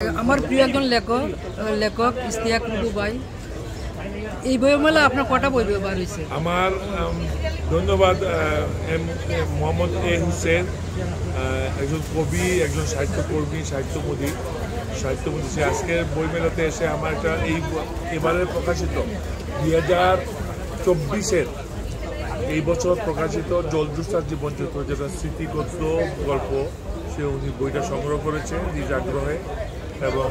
আমার প্রিয় একজন লেখক ইশতিয়াক রুবু ভাই। এই বইমেলা আপনার কটা বই বার হয়েছে? আমার ধন্যবাদ মোহাম্মদ এ হুসেন, একজন কবি, একজন সাহিত্যকর্মী, সাহিত্যমোদী। সে আজকের বইমেলাতে এসে আমার একটা এবারের প্রকাশিত 2024-এর এই বছর প্রকাশিত জলজুস্তার জীবনচিত্র, যেটা স্মৃতিগত গল্প, সে উনি বইটা সংগ্রহ করেছে নিজ আগ্রহে, এবং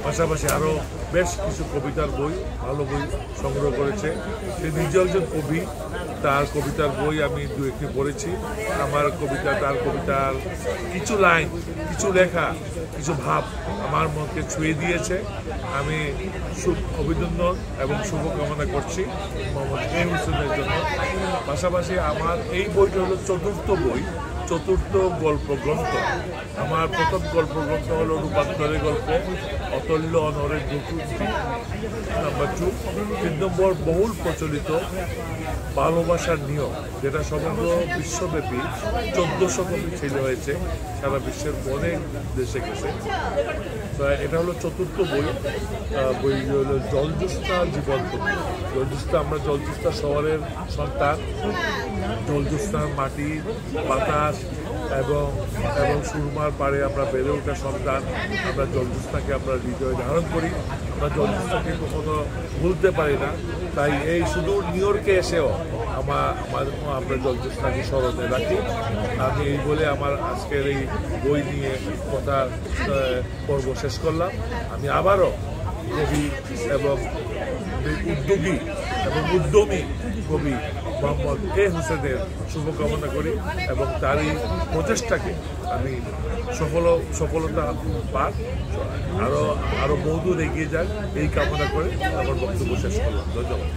পাশাপাশি আরও বেশ কিছু কবিতার বই, ভালো বই সংগ্রহ করেছে। সে নিজে একজন কবি, তার কবিতার বই আমি দু একটি পড়েছি। আমার কবিতা, তার কবিতার কিছু লাইন, কিছু লেখা, কিছু ভাব আমার মনকে ছুঁয়ে দিয়েছে। আমি অভিনন্দন এবং শুভকামনা করছি মোহাম্মদ এ হুসেনের জন্য। পাশাপাশি আমার এই বইটা হলো চতুর্থ গল্প গ্রন্থ। আমার প্রথম গল্প গ্রন্থ হলো রূপান্তরের গল্প, অতল্য অনরের দুটি। নাম্বার 2, 3 নম্বর বহুল প্রচলিত ভালোবাসার নিয়ম, যেটা সমগ্র বিশ্বব্যাপী 1400 কপি ছেলে হয়েছে, সারা বিশ্বের অনেক দেশে গেছে। এটা হলো চতুর্থ বই হলো জলজুস্তা জীবন। আমরা জলজুস্তা শহরের সন্তান। জলজুস্তার মাটি, বাতাস এবং সুরমার পাড়ে আমরা বেড়ে ওঠা সন্তান। আমরা জলজুস্তাকে আমরা হৃদয়ে ধারণ করি, আমরা জলজুস্তাকে কখনো ভুলতে পারি না। তাই এই সুদূর নিউ ইয়র্কে এসেও আমরা জলজুস্তাকে স্মরণে রাখি। আমি এই বলে আমার আজকের এই বই নিয়ে কথা পর্ব শেষ করলাম। আমি আবারও কবি এবং উদ্যোগী এবং উদ্যমী কবি মোহাম্মদ এ হুসেনের শুভকামনা করি, এবং তারই প্রচেষ্টাকে আমি সফলতা পাক, আরও বহুদূর এগিয়ে যাক, এই কামনা করে আমার বক্তব্য শেষ করলাম। ধন্যবাদ।